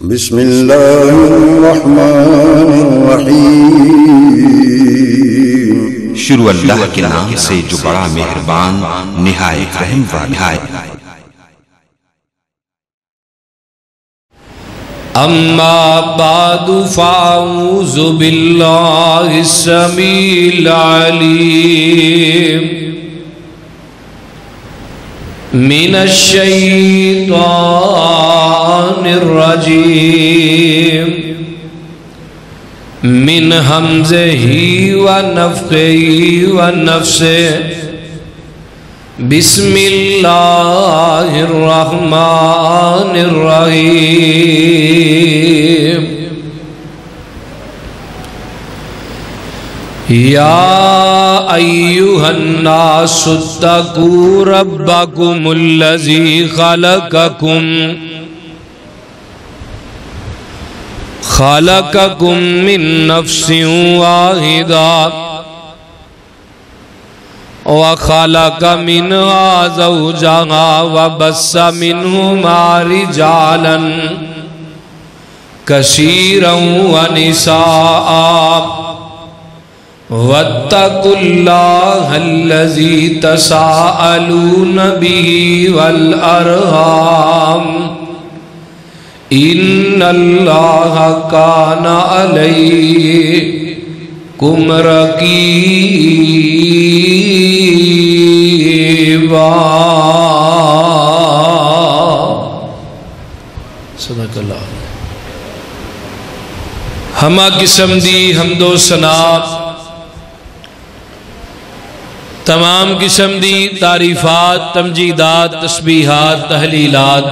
بسم اللہ الرحمن الرحیم۔ شروع اللہ کے نام سے جو بڑا مہربان نہایت رحم والا ہے۔ اما بعد فاعوذ باللہ السمیع العلیم من الشیطان الرجیم من حمزہ ونفخہ ونفثہ بسم اللہ الرحمن الرحیم یا ایہا الناس اتقوا ربکم الذی خلقکم من نفس واحدہ وخلق منها زوجها وبث منهما رجالا كثيرا ونساء واتقوا الله الذي تساءلون به والأرحام إن الله كان عليكم رقيبا۔ صدق اللہ۔ ہمہ قسم دی حمد و ثنا، تمام قسم دی تعریفات، تمجیدات، تسبیحات، تحلیلات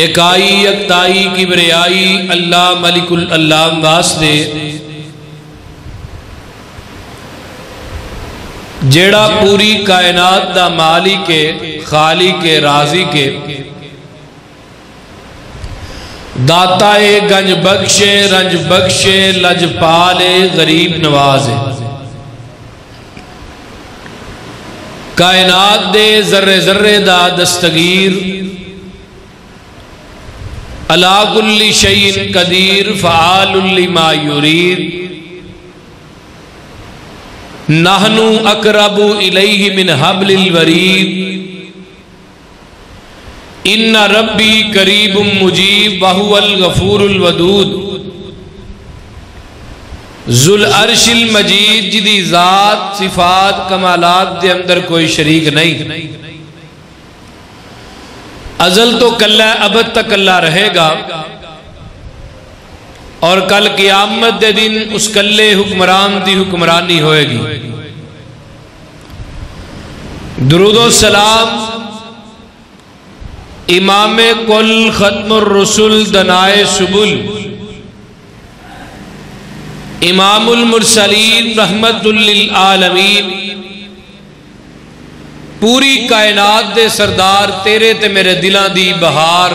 ایکائی یکتائی کبریائی اللہ ملک العلام واسطے جیڑا پوری کائنات دا مالک خالق رازق داتا گنج بخشے رنج بخشے لج پالے غریب نوازے، کائنات دے ذرے ذرے دا دستگیر، علی کل شیء قدیر فعال لما یرید، نحن اقرب الیہ من حبل الورید، ان ربی قریب مجیب وہو الغفور الودود، ذو العرش المجید جدی ذات صفات کمالات دے اندر کوئی شریک نہیں، ازل تو کلہ ابد تک اللہ رہے گا، اور کل قیامت دے دن اس کلے حکمران دی حکمرانی ہوئے گی۔ درود و سلام امام کل ختم الرسل دنائے سبل امام المرسلین رحمت للعالمین پوری کائنات دے سردار تیرے تے میرے دلاں دی بہار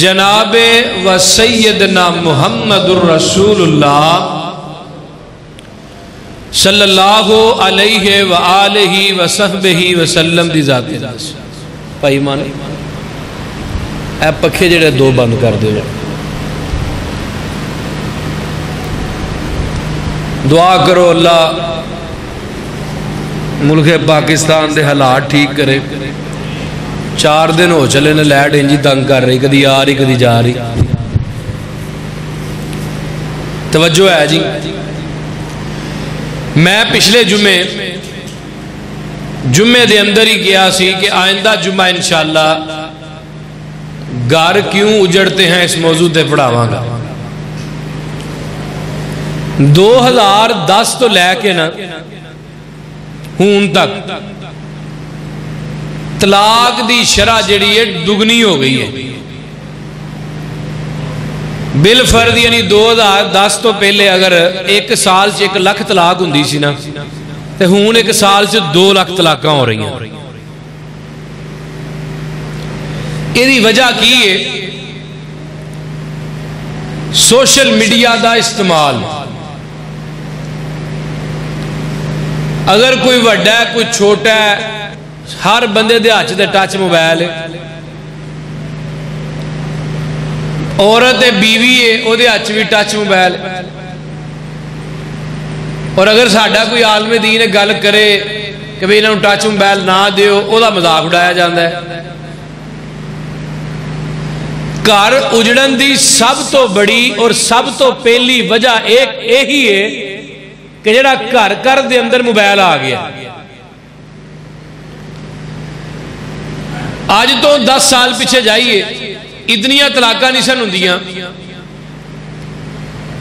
جناب و سیدنا محمد الرسول اللہ صلی اللہ علیہ وآلہ وصحبہ وسلم دی ذات دس۔ بھائی مانے اے پکھے جڑے دو بند کر دے، دعا کرو اللہ ملک پاکستان دے حالات ٹھیک کرے۔ 4 دن ہو چلے نہ لائٹ انجی تنگ کر رہی، کدی آ رہی کدی جا رہی۔ توجہ ہے جی، میں پچھلے جمعے دے اندر ہی کیا سی کہ آئندہ جمعہ انشاءاللہ گھر کیوں اجڑتے ہیں اس موضوع تے پڑھاواں گا۔ 2010 تو لے کے نا ہون تک طلاق دی شرح جڑی ہے دگنی ہو گئی ہے بالفرض، یعنی 2010 تو پہلے اگر 1 سال سے 1 لاکھ طلاق ہوندی سی نا تے ہون 1 سال سے 2 لاکھ طلاقاں ہو رہی ہیں۔ یہ وجہ کی ہے سوشل میڈیا دا استعمال۔ اگر کوئی وڈا ہے کوئی چھوٹا ہے، ہر بندے دے ہاتھ تے ٹچ موبائل ہے، عورت بیوی ہے وہ ہاتھ بھی ٹچ موبائل، اور اگر ساڈا کوئی عالم دین گل کرے کہ بھئی انہوں ٹچ موبائل نہ دیو، وہ مذاق اڑایا جاتا ہے۔ گھر اجڑن دی سب تو بڑی اور سب تو پہلی وجہ ایک یہی ہے کہ جڑا گھر گھر دے اندر موبائل آ گیا۔ آج تو 10 سال پیچھے جائیے اتنیاں طلاقاں نہیں سن ہوندیاں،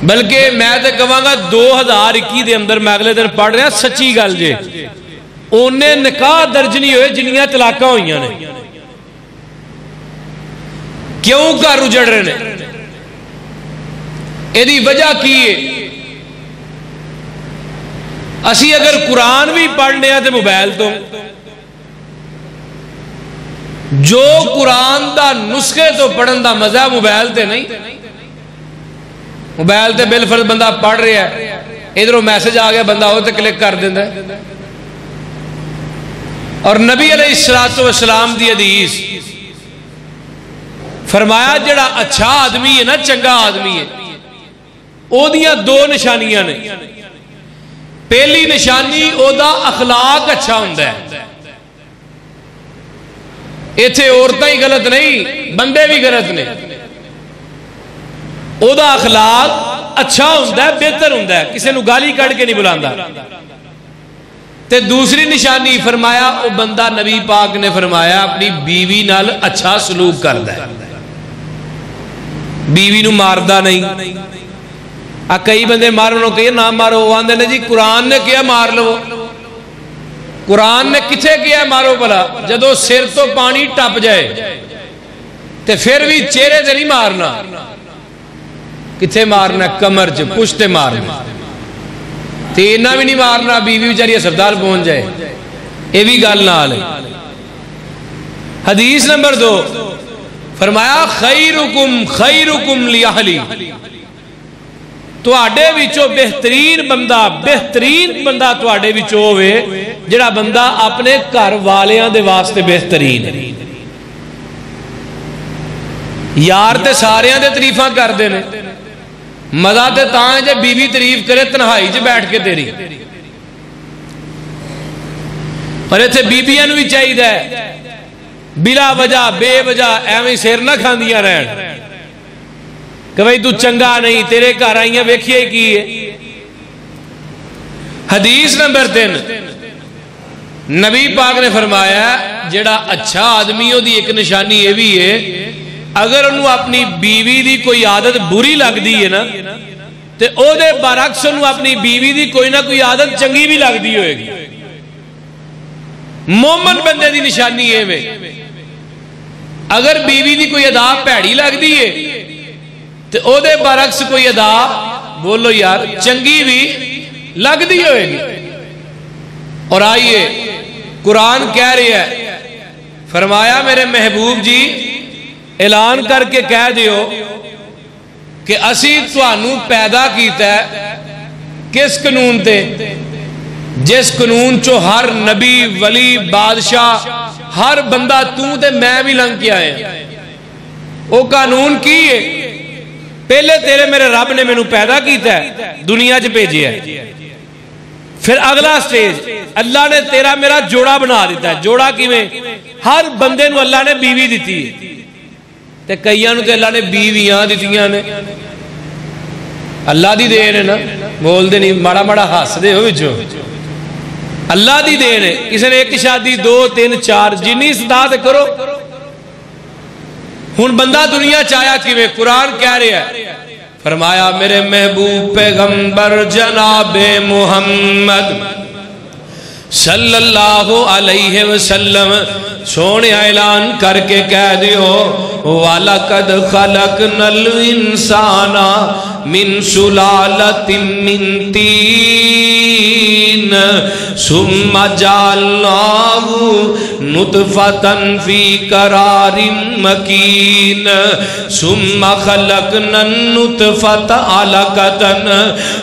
بلکہ میں تو کہاں گا 2021 دے اندر میں اگلے دن پڑھ رہا سچی گل جے انہیں نکاح درج نہیں ہوئے جنیاں طلاقاں ہوئیاں نے۔ کیوں گھر اجڑ رہے ہیں؟ ایدی وجہ کی ہے؟ اسی اگر قرآن بھی پڑھنے ہیں تو موبائل تو جو قرآن دا نسخے تو پڑھن دا مزہ موبائل تے نہیں۔ موبائل تے بالفرض بندہ پڑھ رہا ہے، ادھروں میسج آ گیا بندہ وہ تے کلک کر دینا ہے۔ اور نبی علیہ السلام دی حدیث فرمایا جڑا اچھا آدمی ہے نا، چنگا آدمی ہے، او دیاں 2 نشانیاں نے۔ پہلی نشانی او دا اخلاق اچھا ہوندہ ہے۔ ایتھے عورتیں ہی غلط نہیں، بندے بھی غلط نے۔ او دا اخلاق اچھا ہوندہ ہے، بہتر ہوندہ ہے، کسی نو گالی کڑ کے نہیں بلاندہ۔ تے دوسری نشانی فرمایا او بندہ نبی پاک نے فرمایا اپنی بیوی نال اچھا سلوک کردا ہے، بیوی نو ماردہ نہیں۔ کئی بندے مارو کہیے نہ مارو، وہ آندے نے جی قرآن نے کیا مار لو، قرآن نے کتھے کیا مارو بلا؟ جدو سر تو پانی ٹپ جائے تے پھر بھی چہرے تے نہیں مارنا، کتھے مارنا؟ کمر چ پشتے مارنا، تے انہاں بھی نہیں مارنا بیوی بیچاری ہسپتال پہنچ جائے، یہ بھی گل نال ہے۔ حدیث نمبر 2 فرمایا خیرکم خیرکم لیہلی، تواڈے وچوں بہترین بندہ تواڈے وچوں ہوئے جڑا بندہ اپنے گھر والیاں دے واسطے بہترین ہے۔ یار تے ساریاں دے تعریفاں کر دے نے، مزہ تے تاں ہے جے بیوی تعریف کرے تنہائی چ بیٹھ کے تیری۔ اور ایتھے بیبیاں نوں بھی چاہیے بلا وجہ بے وجہ ایویں سر نہ کھاندیاں رہن کہ بھئی تو چنگا نہیں، تیرے گھر آئیاں ویکھیے کی ہے۔ حدیث نمبر 3 نبی پاک نے فرمایا جڑا اچھا آدمی ہو دی ایک نشانی یہ بھی ہے اگر انہوں اپنی بیوی دی کوئی عادت بری لگ دی ہے نا تے او دے برعکس انہوں اپنی بیوی دی کوئی نہ کوئی عادت چنگی بھی لگ دی ہوئے گی۔ مومن بندے دی نشانی ہے میں اگر بیوی دی کوئی ادا پیڑی لگ دی ہے تو او دے برعکس کوئی ادا بولو یار چنگی بھی لگ دی ہوئے گی۔ اور آئیے قرآن کہہ رہی ہے، فرمایا میرے محبوب جی اعلان کر کے کہہ دیو کہ اسی توانوں پیدا کیتا ہے کس قانون تے؟ جس قانون چو ہر نبی ولی بادشاہ ہر بندہ تے میں بھی لنگ کے آئے ہیں۔ وہ قانون کی ہے پہلے تیرے میرے رب نے میں پیدا کیتا ہے دنیا چ بھیجے ہے، پھر اگلا سٹیج اللہ نے تیرا میرا جوڑا بنا دیتا ہے۔ جوڑا کی میں ہر بندے نو اللہ نے بیوی دیتی ہے تے کئیاں نو تے اللہ نے بیویاں دیتیاں نے، اللہ دی دین ہے نا، بول دے نہیں ماڑا ماڑا ہس دے ہو بچو، اللہ دی دین ہے۔ کسی نے ایک شادی 2 3 4 جنی استطاعت کرو۔ ہن بندہ دنیا چاہیا کہ میں قرآن کہہ رہا ہے، فرمایا میرے محبوب پیغمبر جناب محمد صلی اللہ علیہ وسلم سونے اعلان کر کے کہہ دیو وَلَقَدْ خَلَقْنَا الْإِنسَانَ مِنْ سُلَالَةٍ مِّن طِينٍ ثُمَّ جَعَلْنَاهُ نُطْفَةً فِي قَرَارٍ مَّكِينٍ ثُمَّ خَلَقْنَا النُّطْفَةَ عَلَقَةً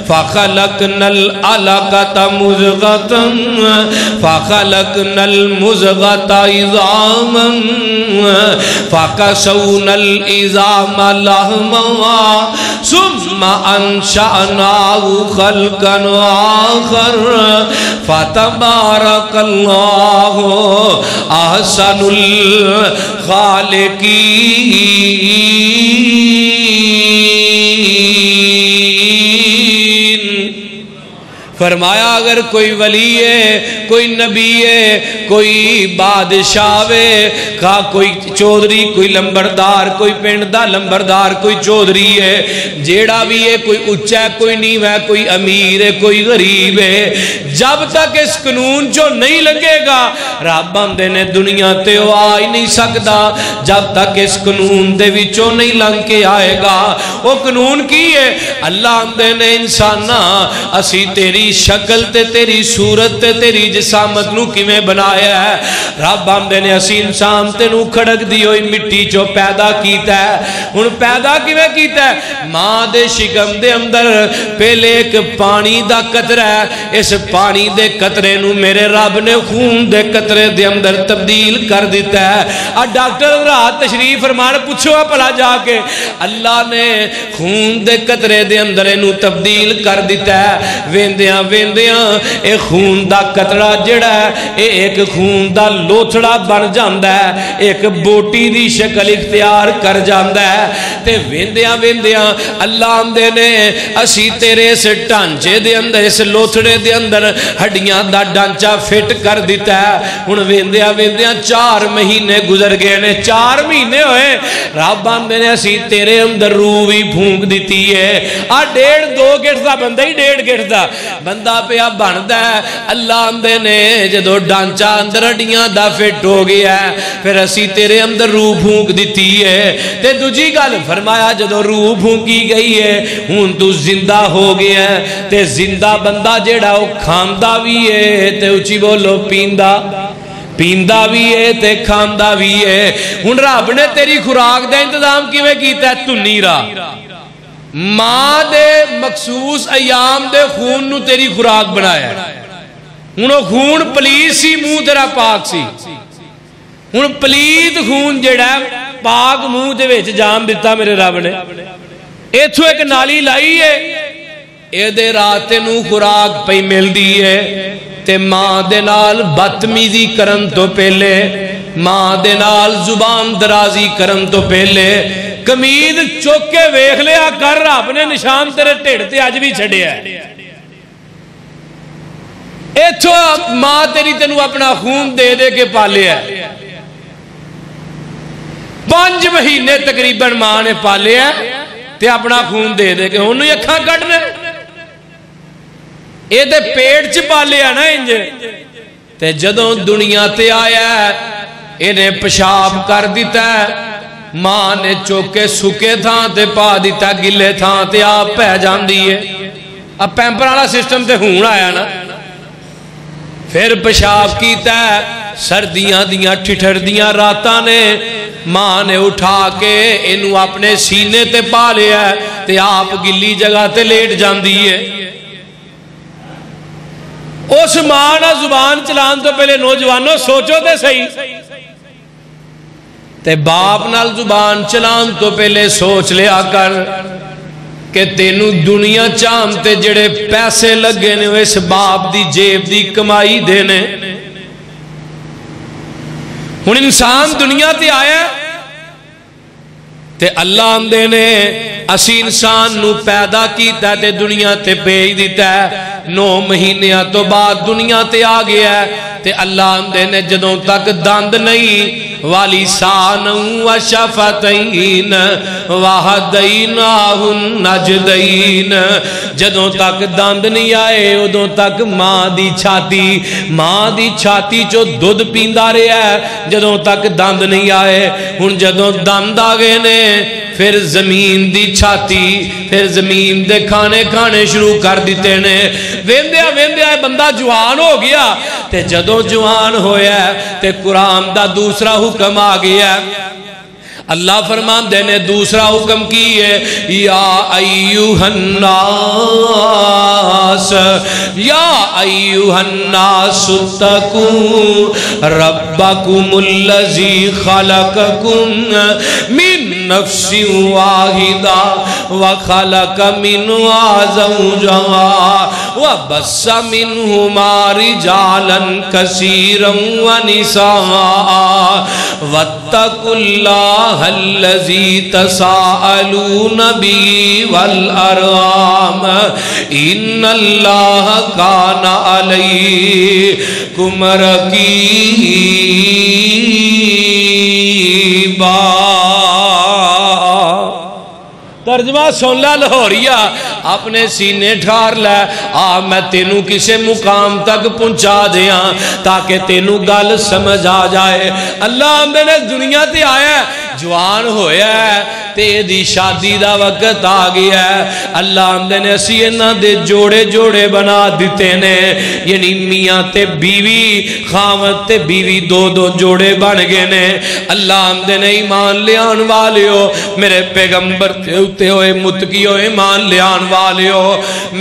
فَخَلَقْنَا الْعَلَقَةَ مُضْغَةً فَخَلَقْنَا الْمُضْغَةَ عِظَامًا فَكَسَوْنَا وَيَكْسَوْنَ الْإِذَامَ لَحْمًا ثُمَّ أَنشَأْنَاهُ خَلْقًا آخَرَ فَتَبَارَكَ اللَّهُ أَحْسَنُ الْخَالِقِينَ۔ فرمایا اگر کوئی ولی ہے، کوئی نبی ہے، کوئی بادشاہ ہے، کوئی چودھری، کوئی لمبردار، کوئی پنڈ دا لمبردار، کوئی چودھری ہے، جیڑا بھی ہے، کوئی اچھا ہے، کوئی نیواں ہے، کوئی امیر ہے، کوئی غریب ہے، جب تک اس قانون جو نہیں لگے گا رب بندے نے دنیا تے وہ آ ہی نہیں سکتا، جب تک اس قانون دے وچوں نہیں لنگ کے آئے گا۔ وہ قانون کی ہے؟ اللہ بندے نے انسانا اسی تیری شکل تے تیری صورت تے تیری جسامت نو کیویں بنایا ہے۔ رب بندے نے اسی انسان تے نو کھڑک دی ہوئی مٹی چو پیدا کیتا ہے۔ ہن پیدا کیویں کیتا ہے؟ ماں دے شکم دے اندر پہلے ایک پانی دا قطرہ ہے، اس پانی دے قطرے نو میرے رب نے خون دے قطرے دے اندر تبدیل کر دیتا ہے۔ ڈاکٹر رات تشریف فرمان پوچھو پلا جا کے، اللہ نے خون دے قطرے دے اندر انو تبدیل کر دیتا ہے۔ ویندیاں ویندیاں اے خون دا قطرہ جڑا ہے اے ایک خون دا لوتھڑا بن جاندا ہے، ایک بوٹی دی شکل اختیار کر جاندا ہے۔ تے ویندیاں ویندیاں اللہ آندے نے اسی تیرے اس ڈھانچے دے اندر، اس لوتھڑے دے اندر ہڈیاں دا ڈھانچہ فٹ کر دیتا ہے۔ ہن ویندیاں ویندیاں 4 مہینے گزر گئے نے، 4 مہینے ہوئے رب آندے نے اسی تیرے اندر روح بھی پھونک دیتی ہے۔ 1.5-2 گٹھ دا بندہ ہی 1.5 گٹھ دا بندہ پیا بندا ہے۔ اللہ آندے نے جدو ڈھانچہ اندر ہڈیاں دا فٹ ہو گیا ہے پھر اسی تیرے اندر روح پھونک دیتی ہے۔ تے دوجی گل فرمایا جدو روح پھونکی گئی ہے ہن تو زندہ ہو گیا ہے، تے زندہ بندہ جیڑا وہ کھاندا بھی ہے تے اچھی بولو پیندا بھی ہے تے کھاندا بھی ہے۔ ہن رب نے تیری خوراک دا انتظام کیویں کیتا ہے؟ تنی راہ ماں دے مخصوص ایام دے خون نو تیری خوراک بنایا ہے۔ ہن وہ خون پلیت سی، منہ تیرا پاک سی، ہن پلیت خون جڑا پاک منہ دے وچ جام دیتا میرے رب نے، ایتھوں ایک نالی لائی ہے، اے دے رات نو خوراک پئی ملدی ہے۔ تے ماں دے نال بدتمیزی کرن تو پہلے، ماں دے نال زبان درازی کرن تو پہلے کمید چوک کے ویکھ لیا کر، رب نے نشان تیرے ٹھڑ تے اج بھی چھڈیا ہے۔ ایتھوں ماں تیری تینوں اپنا خون دے دے کے پالیا ہے، 5 مہینے تقریباً ماں نے پالیا تے اپنا خون دے دے کے انہوں اکھاں کٹنے اے تے پیٹ چ پالیا نا انج۔ تے جدوں دنیا تے آیا انہیں پیشاب کر دیتا ہے، ماں نے چوکے سکے تھاں تے پا دیتا، گلے تھاں تے آپ پہ جان دیئے۔ اب پیمپر والا سسٹم تے ہون آیا نا، پھر پیشاب کیتا ہے، سردیاں دیاں ٹھٹھر دیاں راتاں نے ماں نے اٹھا کے انہوں اپنے سینے تے پا لیا ہے تے آپ گلی جگہ تے لیٹ جان دیئے۔ اس ماں نہ زبان چلان تو پہلے نوجوانوں سوچو تے صحیح، تے باپ نال زبان چلان تو پہلے سوچ لیا کر کہ تینوں دنیا چام تے جڑے پیسے لگے نے اس باپ دی جیب دی کمائی دینے۔ ہن انسان دنیا تے آیا تے اللہ آندے نے اسی انسان نو پیدا کیتا تے دنیا تے بھیج دیتا ہے، 9 مہینیاں تو بعد دنیا تے آ گیا ہے تے اللہ آندے نے جدوں تک دند نہیں وَلِسَانًا وَشَفَتَيْنِ وَهَدَيْنَاهُ النَّجْدَيْنِ، جدوں تک دند نہیں آئے ادوں تک ماں دی چھاتی چو دودھ پیندا رہیا ہے، جدوں تک دند نہیں آئے۔ ہن جدوں دند آ گئے نے پھر زمین دی چھاتی، پھر زمین دے کھانے شروع کر دیتے نے۔ ویندیا ویندیا بندہ جوان ہو گیا تے جدوں جوان ہویا تے قرآن دا دوسرا حکم آ گیا، اللہ فرماندے نے دوسرا حکم کی ہے یا ایوہ الناس اتقوا ربکم الذی خلقکم من نفس واحدہ وخلق منہا زوجہا وبث منہما رجالا کثیرا ونساء واتقوا اللہ الذی تساءلون به والارحام ان اللہ کان علیکم رقیبا۔ ترجمہ سن لا لاہوریا، اپنے سینے ٹھار لے، میں تینوں کسے مقام تک پہنچا دیاں تاکہ تینوں گل سمجھ آ جائے۔ اللہ ہمیں نے دنیا تے آیا ہے، جوان ہویا ہے تے دی شادی دا وقت آ گیا ہے۔ اللہ ہمیں نے اسی انہاں دے جوڑے جوڑے بنا دیتے نے، یعنی میاں تے بیوی، خاوند تے بیوی دو دو جوڑے بن گئے نے۔ اللہ ہمیں نے ایمان لے آن والے ہو، میرے پیغمبر تے ہوتے ہوئے متقی ہو، ایمان لے آن والے ہو،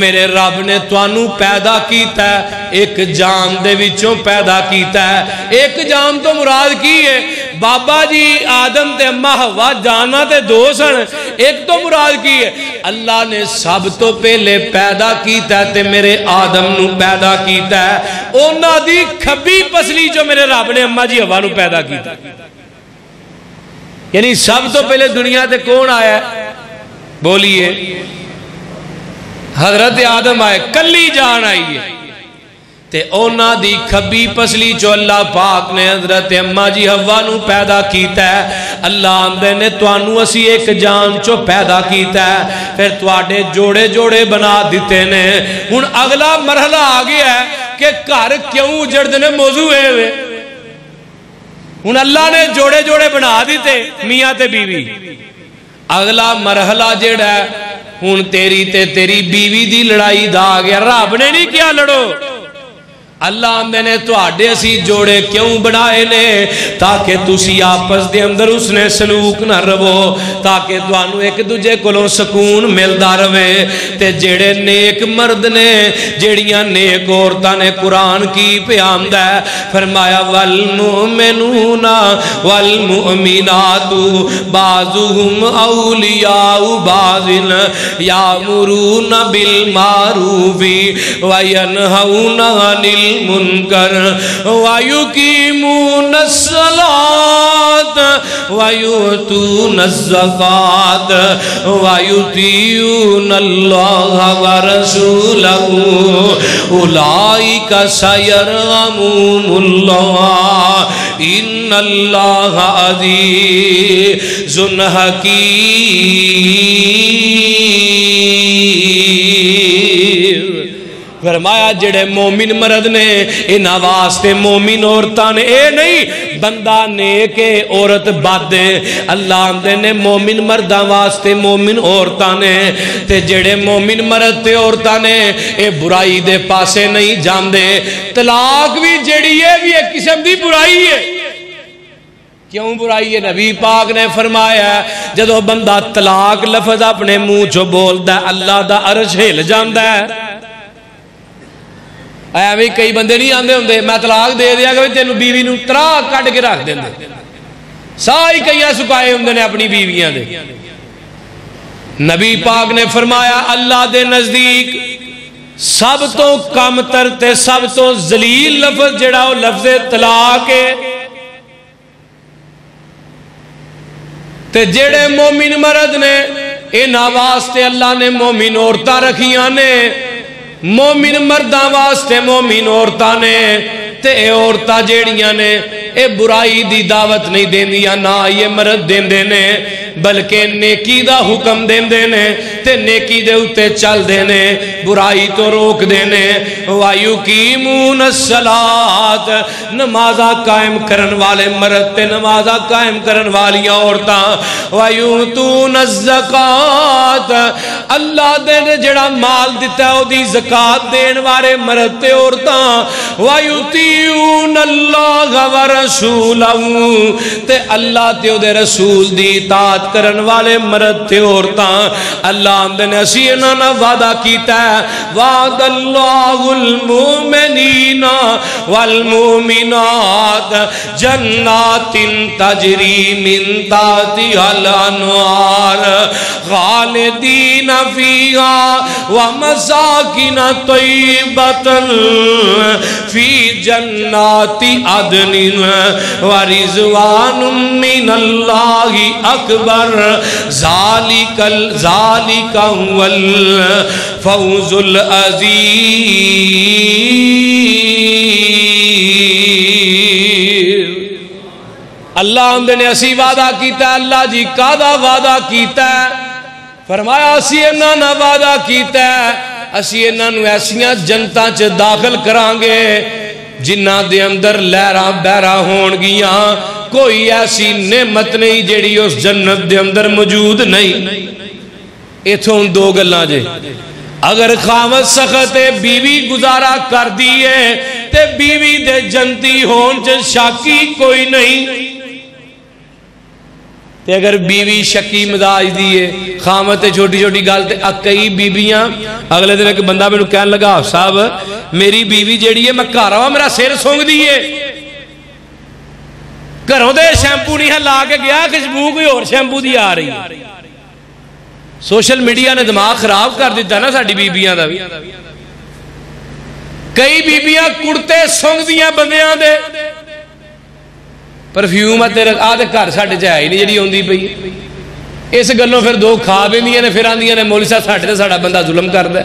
میرے رب نے توانوں پیدا کیتا ہے، ایک جام دے وچوں پیدا کیتا ہے۔ ایک جام تو مراد کی ہے بابا جی آدم تے اماں حوا جانا تے دو سن، ایک تو مراد کی ہے اللہ نے سب تو پہلے پیدا کیتا ہے تے میرے آدم نو پیدا کیتا ہے، اونا دی کھبی پسلی جو میرے رب نے اماں جی حوا نو پیدا کیتا ہے۔ یعنی سب تو پہلے دنیا تے کون آیا ہے؟ بولیے حضرت آدم آئے، کلی جان آئی ہے تے اونا دی کھبی پسلی چو اللہ پاک نے حضرت اماں جی حوا نو پیدا کیتا ہے۔ اللہ آمدے نے توانو اسی ایک جان چو پیدا کیتا ہے، پھر تواڈے جوڑے جوڑے بنا دیتے نے۔ ہن اگلا مرحلہ آ گیا ہے کہ گھر کیوں اجڑ دینے موضوع ہے وے۔ ہن اللہ نے جوڑے جوڑے بنا دیتے میاں تے بیوی، اگلا مرحلہ جڑا ہے ہن تیری تے تیری بیوی دی لڑائی دا گیا۔ رب نے نہیں کیا لڑو، اللہ میں نے تو آڈے سی جوڑے کیوں بنائے نے تاکہ تُسی آپس دے اندر اس نے سلوک نہ رو، تاکہ دوانو ایک دوجے کولوں سکون ملدا رہے۔ تے جڑے نیک مرد نے، جڑیاں نیک عورتاں نے قرآن کی پیامد ہے، فرمایا والمؤمنون والمؤمنات بعضهم اولیاء بعض یامرون بالمعروف وینہون عن المنکر وَيُقِيمُونَ الصَّلَاةَ وَيُؤْتُونَ الزَّكَاةَ وَيُطِيعُونَ اللَّهَ وَرَسُولَهُ أُولَئِكَ سَيَرْحَمُهُمُ اللَّهُ إِنَّ اللَّهَ عَزِيزٌ حَكِيمٌ۔ فرمایا جڑے مومن مرد نے انہاں واسطے مومن عورتاں نے، اے نہیں بندہ نیک ہے عورت بد ہے، اللہ آمدے نے مومن مرداں واسطے مومن عورتاں نے، تے جڑے مومن مرد تے عورتاں نے اے برائی دے پاسے نہیں جاندے۔ طلاق بھی جڑی ہے بھی ایک قسم دی برائی ہے۔ کیوں برائی ہے؟ نبی پاک نے فرمایا جدو بندہ طلاق لفظ اپنے منہ چو بولدا ہے اللہ دا عرش ہل جاندا ہے۔ ایویں کئی بندے نہیں آندے ہوندے میں طلاق دے دیا کہ تینوں بیوی نو ترا کٹ کے رکھ دیندے، سائی کئیاں سکائے ہوندے نے اپنی بیویاں دے۔ نبی پاک نے فرمایا اللہ دے نزدیک سب تو کم تر تے سب تو ذلیل لفظ جڑا وہ لفظ طلاق ہے۔ تے جڑے مومن مرد نے انہاں واسطے اللہ نے مومن عورتاں رکھیاں نے، مومن مرداں واسطے مومن عورتاں نے، تے اے عورتاں جیڑیاں نے اے برائی دی دعوت نہیں دیندیاں، نہ یہ مرد دیندے نے۔ بلکہ نیکی دا حکم دیندے نے تے نیکی دے اتے چل دینے برائی تو روک دینے وَيُقِيمُونَ الصَّلَاةَ نمازہ قائم کرن والے مرد تے نمازہ قائم کرن والیاں عورتاں وَيُؤْتُونَ الزَّكَاةَ اللہ دے جڑا مال دیتا ہے او دی زکاة دین والے مرد تے عورتاں وَيُطِيعُونَ اللَّهَ وَرَسُولَهُ تے اللہ تے او دے رسول دی اطاعت کرن والے مرد تے عورتاں اللہ آمدے نے اسی انہاں نے وعدہ کیتا ہے وعد اللہ المؤمنین والمؤمنات جنات تجری من تحتها الانہار خالدین فیہا ومساکن طیبۃ فی جنات عدن ورضوان من اللہ اکبر ذالک هو الفوز العظیم اللہ ہم نے اسی وعدہ کیتا ہے اللہ جی کعدہ وعدہ کیتا ہے فرمایا اسی انہاں نہ وعدہ کیتا ہے اسی انہاں نو ایسیاں جنتاں چ داخل کرانگے جنہاں دے اندر لہراں بہراں ہون گیاں کوئی ایسی نعمت نہیں جیڑی اس جنت دے اندر موجود نہیں ایتھوں دو گلاں جے اگر خامد سخت بیوی گزارا کر دیئے تے بیوی دے جنتی ہون چ شاکی کوئی نہیں تے اگر بیوی شکی مزاج دیئے خامد تے چھوٹی چھوٹی گال تے کئی بیویاں اگلے دن ایک بندہ میں کہنے لگا صاحب میری بیوی جیڑی ہے میں کہہ رہا ہوں میرا سیر سونگ دیئے گھروں دے شیمپو نہیں ہے لا کے گیا خوشبو کوئی اور شیمپو دی آ رہی سوشل میڈیا نے دماغ خراب کر دیتا نا ساڑی بیبیاں دا بھی کئی بیبیاں کڑتے سونگ دیاں بندیاں دے پرفیوم آدھے گھر ساڑھے چاہے ہی نہیں جڑی ہوندی پئی اس گلوں پھر دو کھا بیندیاں نے پھر آندیاں نے مولوی صاحب ساڑھے تے ساڑھا بندہ ظلم کر دے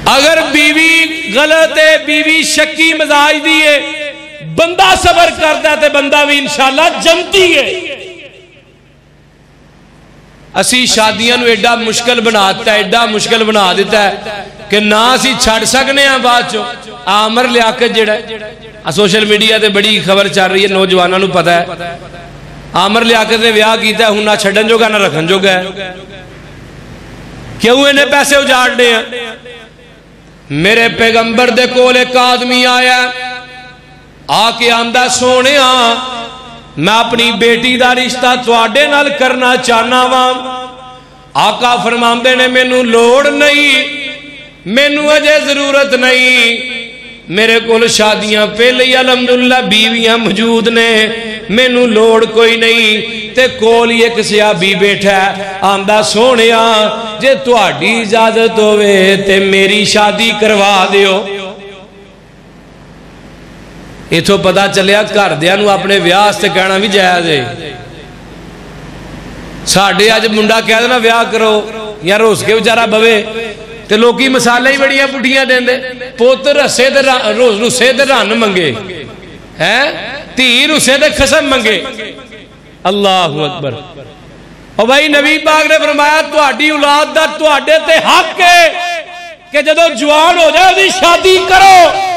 اگر بیوی غلط ہے بیوی شکی مزاج دیئے بندہ صبر کرتا ہے تے بندہ بھی انشاءاللہ جنتی ہے اسی شادیاں نو ایڈا مشکل بناتا ہے ایڈا مشکل بنا دیتا ہے کہ نہ اسی چھڑ سکنے ہیں بات چو آمر لیاقت جڑا ہے سوشل میڈیا تے بڑی خبر چل رہی ہے نوجوانوں نو پتہ ہے آمر لیاقت نے ویاہ کیتا ہے ہن نہ چھڑن جو گا نہ رکھن جو گا ہے کیوں انہیں پیسے اجاڑنے ہیں میرے پیغمبر دے کول ایک آدمی آیا آکے آمدہ سونے میں اپنی بیٹی دا رشتہ تواڈے نال کرنا چاہنا وام آقا فرماندے نے مینوں لوڑ نہیں مینوں اجے ضرورت نہیں میرے کول شادیاں پہلے ہی الحمدللہ بیویاں موجود نے مینوں لوڑ کوئی نہیں تے کول ہی ایک صحابی بیٹھا ہے آمدہ سونیا جے تواڈی اجازت ہوئے تے میری شادی کروا دیو ایتھوں پتا چلیا گھر دیاں نو اپنے ویاہ سے کہنا بھی جائز ہے ساڈے اج منڈا کہہ دینا ویاہ کرو یا روز کے بیچارہ بوے تے لوکی مسالے ہی بڑیاں پٹھیاں دین دے پوتر رسے تے روز رسے تے رن منگے ہیں تھی رسے تے قسم منگے اللہ اکبر اور بھائی نبی پاک نے فرمایا تواڈی اولاد دا تواڈے تے حق ہے کہ جدو جوان ہو جائے دی شادی کرو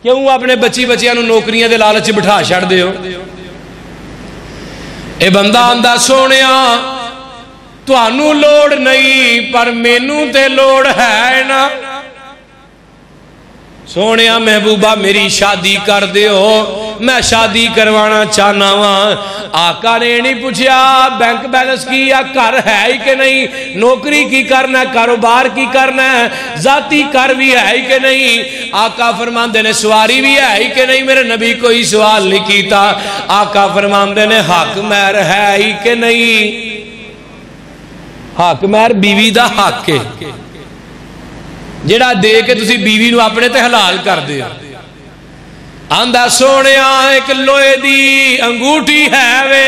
کیوں اپنے بچی بچیاں نو نوکریاں دے لالچ بٹھا چھڑ دے ہو اے بندہ آندہ سونیا تانوں لوڑ نہیں پر مینوں تے لوڑ ہے نا سونیا محبوبہ میری شادی کر دے ہو میں شادی کروانا چاہنا ہوں آقا نے نہیں پوچھیا بینک بیلنس کی یا کر ہے ہی کہ نہیں نوکری کی کرنا ہے کاروبار کی کرنا ہے ذاتی کر بھی ہے ہی کہ نہیں آقا فرماندے نے سواری بھی ہے ہی کہ نہیں میرے نبی کوئی سوال نہیں کیتا آقا فرماندے نے حق مہر ہے ہی کہ نہیں حق مہر بیوی دا حق ہے جڑا دے کے تسی بیوی نو اپنے تے حلال کر دے آندہ سونیا ایک لوہے دی انگوٹھی ہے وے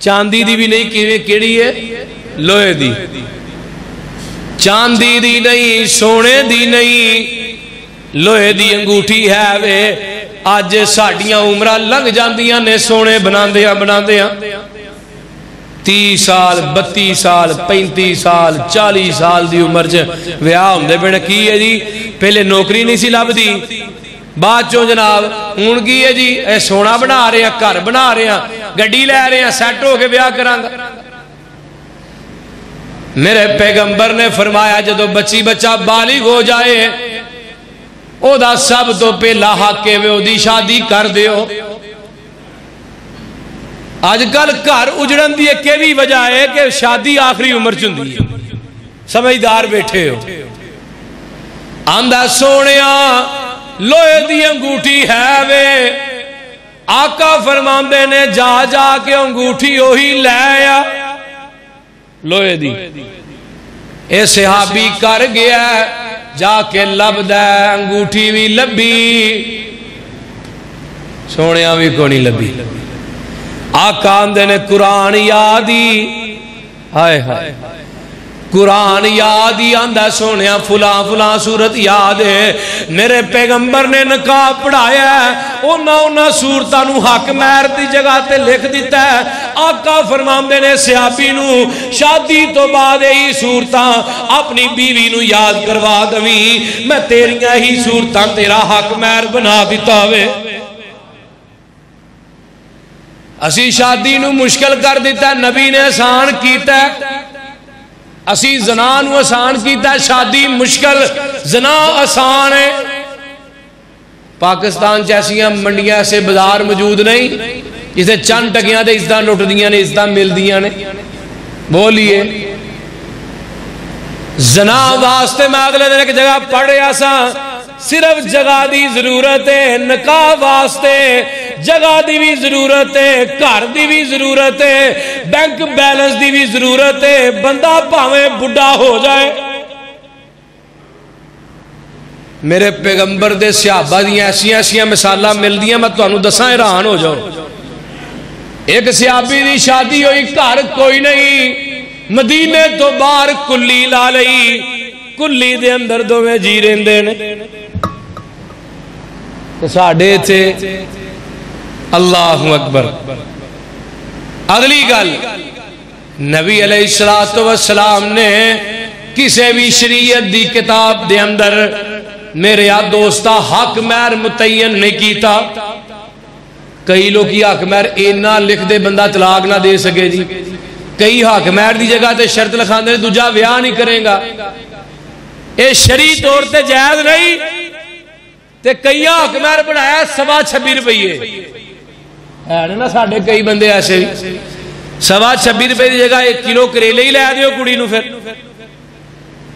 چاندی دی بھی نہیں کیویں کیڑی ہے لوہے دی چاندی دی نہیں سونے دی نہیں لوہے دی انگوٹھی ہے وے اج ساڈیاں عمراں لنگ جاندیاں نے سونے بناندیاں 30 سال 32 سال 35 سال 40 سال دی عمر ویاہ ہوندے پے کی ہے جی پہلے نوکری نہیں سی لبدی بعد چوں جناب ہن کی ہے جی اے سونا بنا رہے ہیں گھر بنا رہے ہیں گڈی لے رہے ہیں سیٹ ہو کے ویاہ کرانگا میرے پیغمبر نے فرمایا جدو بچی بچہ بالغ ہو جائے او دا سب تو پہلا حق ہے وہ دی شادی کر دیو آج کل گھر اجڑن دی ایک بھی وجہ ہے کہ شادی آخری عمر چندی ہے سمجھدار بیٹھے ہو آندہ سونیا لوہے دی انگوٹھی ہے وے آقا فرماندے نے جا جا کے انگوٹھی اوہی لے آیا لوہے دی اے صحابی کر گیا جا کے لب دے انگوٹھی بھی لبی سونیا بھی کونی لبی آقا آندے نے قرآن یادی ہائے ہائے قرآن یادی آندہ سونیا فلاں فلاں صورت یاد ہے میرے پیغمبر نے نکاح پڑھایا ہے اونا صورتاں نو حق مہر دی جگہ تے لکھ دیتا ہے آقا فرماندے نے صحابی نو شادی تو بعد ہی صورتاں اپنی بیوی نو یاد کروا دویں میں تیریاں ہی صورتاں تیرا حق مہر بنا دیتا ہوئے اسی شادی نو مشکل کر دیتا ہے نبی نے آسان کیتا ہے اسی زنا نو آسان کیتا ہے شادی مشکل زنا آسان ہے پاکستان چیسیاں منڈیاں ایسے بازار موجود نہیں جسے چند ٹکیاں دے عزتاں لٹ دیاں نے عزتاں مل دیاں نے بولیے زنا واسطے میں اگلے دن ایک جگہ پڑھ رہا سا صرف جگہ دی ضرورت ہے نکاح واسطے جگہ دی بھی ضرورت ہے گھر دی بھی ضرورت ہے بینک بیلنس دی بھی ضرورت ہے بندہ پاویں بڑھا ہو جائے میرے پیغمبر دے صحابہ دی ایسی مثالاں مل دیاں میں تانوں دساں حیران ہو جاؤ ایک صحابی دی شادی ہوئی گھر کوئی نہیں مدینے تو باہر کلی لا لئی کلی دے اندر دوویں جی رہندے نے تے ساڈے تھے اللہ اکبر اگلی گل نبی علیہ السلام نے کسے بھی شریعت دی کتاب دے اندر میرے یاد دوستا حق مہر متعین نہیں کیتا کئی لوگ کی حق مہر اینا لکھ دے بندہ طلاق نہ دے سکے جی کئی حق مہر دی جگہ تے شرط لکھاندے دوجا ویاہ نہیں کرے گا اے شرعی طور تے جائز نہیں تے کئی حق مہر بنایا 26.5 روپیے ہے نا ساڑھے کئی بندے ایسے 26.5 روپے دی جگہ 1 کلو کریلے ہی لے دیو کڑی نو پھر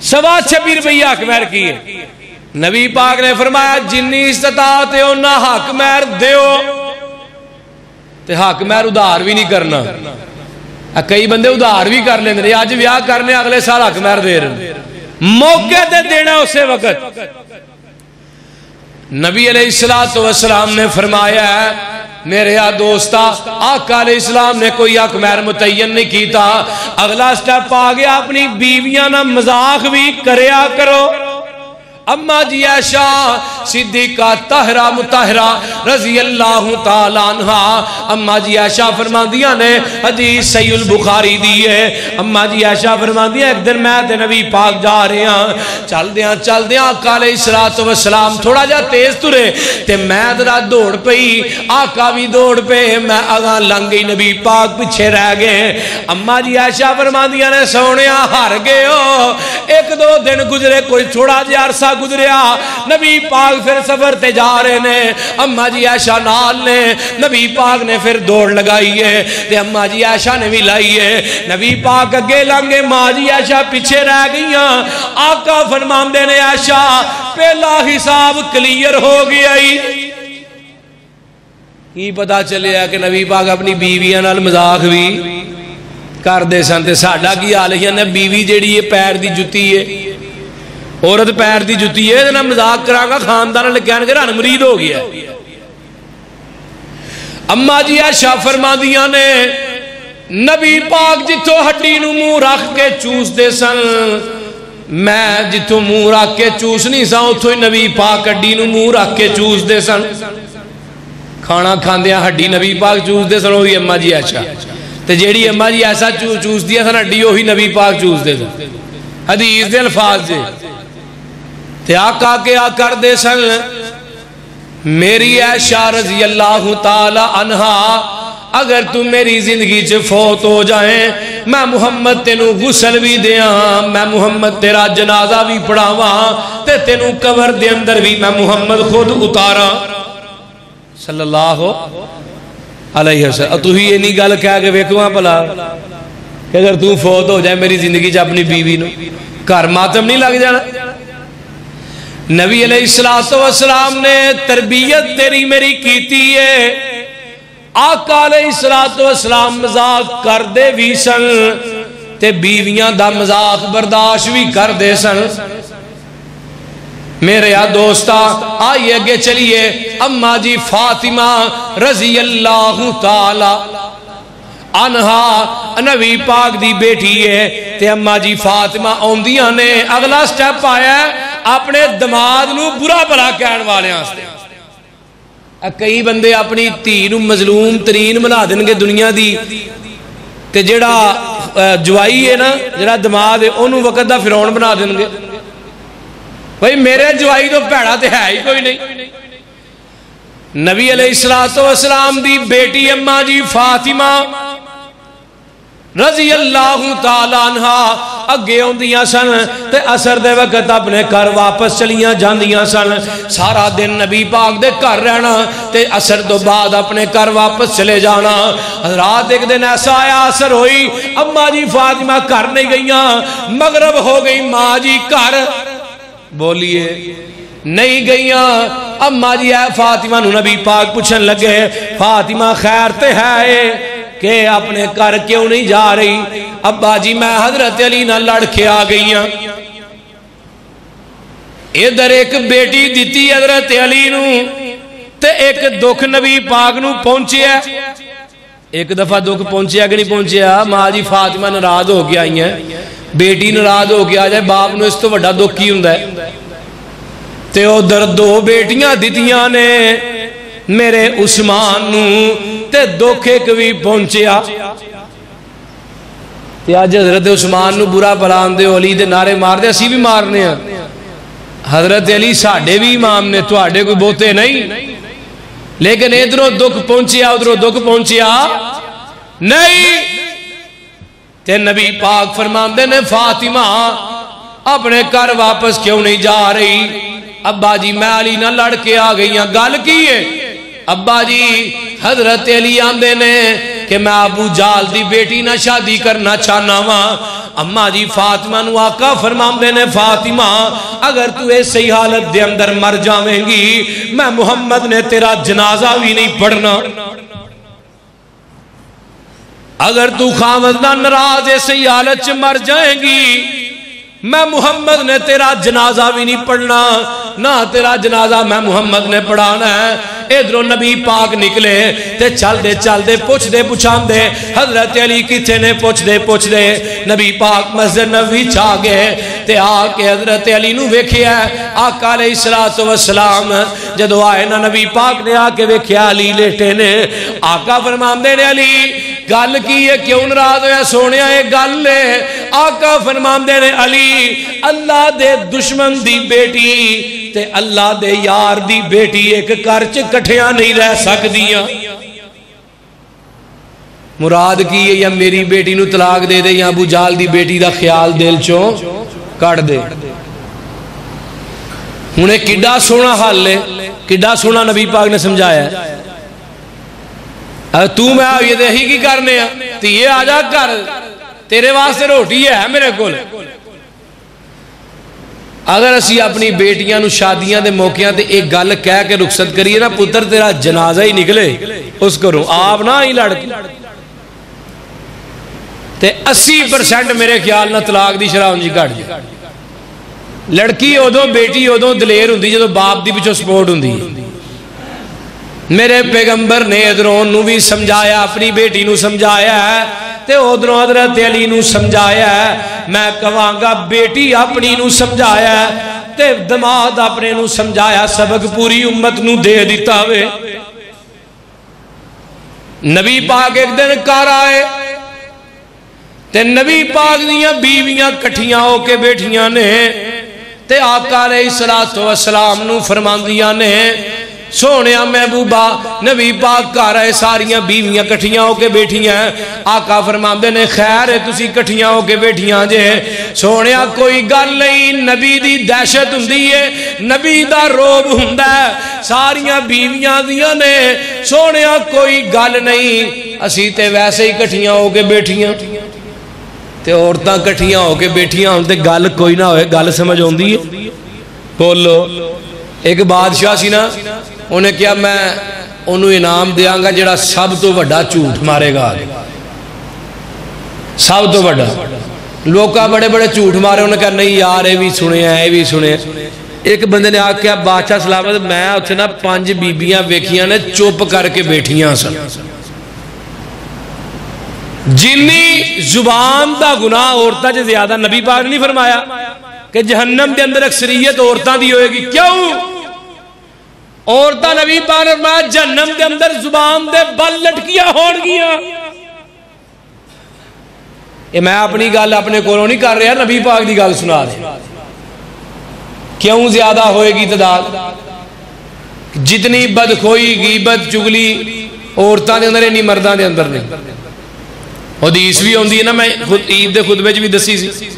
26.5 روپیہ حق مہر کی ہے نبی پاک نے فرمایا جنی استطاعت ہے انہا حق مہر دیو تے حق مہر ادھار بھی نہیں کرنا کئی بندے ادھار بھی کر لیں گے آج ویاہ کرنے اگلے سال حق مہر دے رہے موقع تے دینا اسے وقت نبی علیہ السلام نے فرمایا ہے میرے دوستا آقا علیہ السلام نے کوئی حق مہر متعین نہیں کیتا اگلا سٹیپ آ گیا اپنی بیویاں نہ مذاق بھی کریا کرو اما جی عائشہ صدیقہ طاہرہ مطہرہ رضی اللہ تعالیٰ عنہ اما جی عائشہ فرماندیاں نے حدیث صحیح البخاری دی ہے اما جی عائشہ فرماندیاں ایک دن میں تے نبی پاک جا رہے ہیں چل دیاں آقا علیہ السلام تھوڑا جا تیز ترے تے میں ذرا دوڑ پئی آقا بھی دوڑ پہ میں آگاں لنگ گئی نبی پاک پیچھے رہ گئے اما جی عائشہ فرماندیاں نے سونیاں ہار گئے ہو 1-2 دن گزرے کوئی تھوڑا جا عرصہ گزریا نبی پاک پھر سفر تے جا رہے نے اما جی عائشہ نال نے نبی پاک نے پھر دوڑ لگائی ہے تے اما جی عائشہ نے بھی لائی ہے نبی پاک اگے لنگے ماں جی عائشہ پیچھے رہ گئیاں آقا فرماندے نے عائشہ پہلا حساب کلیئر ہو گیا ہی کی پتا چلے کہ نبی پاک اپنی بیویاں نال مذاق بھی کر دے سن تے ساڈا کی حال ہے بیوی جیڑی ہے پیر دی جُتی ہے عورت پیر دی جُتی ہے نا مذاق کرا گا خاندان لگیان کے رن مرید ہو گیا اما جی عائشہ فرماندیاں نے نبی پاک جتوں ہڈی نو منہ رکھ کے چوس دے سن میں جتوں منہ رکھ کے چوس نہیں سا اتھوں نبی پاک ہڈی نو منہ رکھ کے چوس دے سن کھانا کھاندیاں ہڈی نبی پاک چوس دے سن وہی اما جی عائشہ تے جیڑی اما جی ایسا چوس دیا سن ہڈی وہی نبی پاک چوس دے سن حدیث دے الفاظ دے تے آقا کے آ کر دے سن میری عائشہ رضی اللہ تعالی عنہا اگر تم میری زندگی چ فوت ہو جائیں میں محمد تینوں غسل بھی دیاں میں محمد تیرا جنازہ بھی پڑھاواں تے تینوں قبر دے اندر بھی میں محمد خود اتاراں صلی اللہ علیہ وسلم. تو ہی یہ نہیں گل کہہ کے ویکھواں بھلا کہ اگر تو فوت ہو جائے میری زندگی چ اپنی بیوی نو گھر ماتم نہیں لگ جانا. نبی علیہ السلام نے تربیت تیری میری کیتی ہے. آقا علیہ السلام مذاق کر دے بھی سن تے بیویاں دا مذاق برداشت بھی کر دے سن. میرے دوستا آئیے گے چلیے اما جی فاطمہ رضی اللہ تعالی عنہا نبی پاک دی بیٹی ہے تے اما جی فاطمہ اوندیاں نے اگلا سٹیپ آیا ہے اپنے دماد نو برا بھلا کہن والے آستے. کئی بندے اپنی دھی نو مظلوم ترین بنا دیں گے دنیا دی تے جڑا جوائی ہے نا جڑا دماد ہے انہوں وقت دا فرعون بنا دیں گے. بھئی میرے جوائی تو بھیڑا تے ہے ہی کوئی نہیں. نبی علیہ السلام دی بیٹی اما جی فاطمہ رضی اللہ تعالیٰ عنہ اگے ہوندیاں سن تے اثر دے وقت اپنے گھر واپس چلیاں جاندیاں سن. سارا دن نبی پاک دے گھر رہنا تے اثر تو بعد اپنے گھر واپس چلے جانا. رات ایک دن ایسا آیا اثر ہوئی اما جی فاطمہ گھر نہیں گئیاں مغرب ہو گئی ماں جی گھر بولیے نہیں گئیاں. اما جی اے فاطمہ نو نبی پاک پوچھن لگے فاطمہ خیر تے ہے کہ اپنے گھر کیوں نہیں جا رہی؟ ابا جی میں حضرت علی نہ لڑ کے آ گئیاں. ادھر ایک بیٹی دیتی حضرت علی نو تے ایک دکھ نبی پاک نو پہنچیا. ایک دفعہ دکھ پہنچیا کہ نہیں پہنچیا؟ ماں جی فاطمہ ناراض ہو کے آئی ہیں. بیٹی ناراض ہو کے آ جائے باپ نو اس تو بڑا دکھ کی ہوندا ہے. تے ادھر دو بیٹیاں دتیاں نے میرے عثمان نو تے دکھ ایک بھی پہنچیا. تے آج حضرت عثمان نو برا بھلا آندے علی دے نعرے مار دے اسی بھی مارنے ہیں. حضرت علی ساڈے بھی امام نے تواڈے کوئی بہتے نہیں لیکن ادھروں دکھ پہنچیا ادھروں دکھ پہنچیا نہیں. تے نبی پاک فرماندے نے فاطمہ اپنے گھر واپس کیوں نہیں جا رہی؟ ابا جی میں علی نہ لڑ کے آ گئی ہاں. گل کی ہے؟ ابا جی حضرت علی آندے نے کہ میں ابو جال دی بیٹی نہ شادی کرنا چاہنا وا. اما جی فاطمہ نو آقا فرماندے نے فاطمہ اگر تو ایسی حالت دے اندر مر جاویں گی میں محمد نے تیرا جنازہ بھی نہیں پڑھنا. اگر تو خامد نہ ناراض ایسی حالت چ مر جائیں گی میں محمد نے تیرا جنازہ بھی نہیں پڑھنا نہ تیرا جنازہ میں محمد نے پڑھانا ہے. ادھروں نبی پاک نکلے تے چل دے پوچھ دے پچھان دے حضرت علی کتے نے پوچھ دے نبی پاک مسجد نبوی چاہ گئے تے آ کے حضرت علی نو ویکھیا. آقا علیہ السلام جدو آئے نا نبی پاک نے آ کے ویکھیا علی لیٹے نے. آقا فرماندے نے علی گل کی ہے کیوں ناراض ہویا سونیا یہ گل لے؟ آقا فرماندے نے علی اللہ دے دشمن دی بیٹی تے اللہ دے یار دی بیٹی ایک گھر چ کٹھیاں نہیں رہ سکدیاں. مراد کی ہے یا میری بیٹی نو طلاق دے دے یا ابو جال دی بیٹی دا خیال دل چوں کٹ دے. ہنے کڈا سونا حل ہے کڈا سونا نبی پاک نے سمجھایا ہے. تو میں یہ دے ہی کی کرنے ہیں تیئے آجا کر تیرے واسطے روٹی ہے میرے کول. اگر اسی اپنی بیٹیاں نو شادیاں دے موقعاں تے ایک گل کہہ کے رخصت کریے نا پتر تیرا جنازہ ہی نکلے اس کروں آپ نہ ہی لڑکی تے 80% میرے خیال نہ طلاق دی شرح انجی کٹ جائے. لڑکی ادو بیٹی ادو دلیر ہوندی جدو باپ دی پچھو سپورٹ ہوندی. میرے پیغمبر نے ادھروں نو بھی سمجھایا اپنی بیٹی نو سمجھایا ہے تے ادھروں حضرت علی نو سمجھایا ہے. میں کہاں گا بیٹی اپنی نو سمجھایا ہے تے دماد اپنے نو سمجھایا سبق پوری امت نو دے دیتا ہوئے. نبی پاک ایک دن گھر آئے تے نبی پاک دیاں بیویاں کٹھیاں ہو کے بیٹھیاں نے تے آقا علیہ السلام نو فرماندیاں نے سونیا محبوبہ نبی پاک گھر آئے ساریاں بیویاں کٹھیاں ہو کے بیٹھیاں آقا فرماندے نے خیر ہے تسی کٹھیاں ہو کے بیٹھیاں جے سونیا کوئی گل نہیں نبی دی دہشت ہوندی ہے نبی دا روب ہوندا ہے ساریاں بیویاں دیاں نے سونیا کوئی گل نہیں اسی تے ویسے ہی کٹھیاں ہو کے بیٹھیاں تے عورتاں کٹھیاں ہو کے بیٹھیاں ہوں تے گل کوئی نہ ہوئے گل سمجھ ہوندی ہے بولو ایک بادشاہ سی نا انہیں کیا میں انہوں انعام دیاں گا جڑا سب تو بڑا جھوٹ مارے گا سب تو بڑا لوکاں بڑے بڑے جھوٹ مارے انہیں کہا نہیں یار اے بھی سنے ہیں اے بھی سنے ایک بندے نے آکھ کیا بادشاہ سلامت میں اتنے نا 5 بیبیاں ویکھیاں نے چپ کر کے بیٹھیاں سن جنی زبان دا گناہ عورتہ جو زیادہ نبی پاک نہیں فرمایا کہ جہنم دے اندر اکثریت عورتاں دی ہوئے گی کیوں عورتہ نبی پاک نے فرمایا جہنم دے اندر زبان دے بل لٹکیاں ہون گیا یہ میں اپنی گل اپنے کولوں نہیں کر رہا نبی پاک دی گل سنا رہے کیوں زیادہ ہوئے گی تعداد جتنی بدخوئی غیبت چگلی عورتاں دے اندر نہیں مرداں دے اندر نہیں حدیث بھی ہوندی ہے نا میں عید دے خطبے بھی دسی سی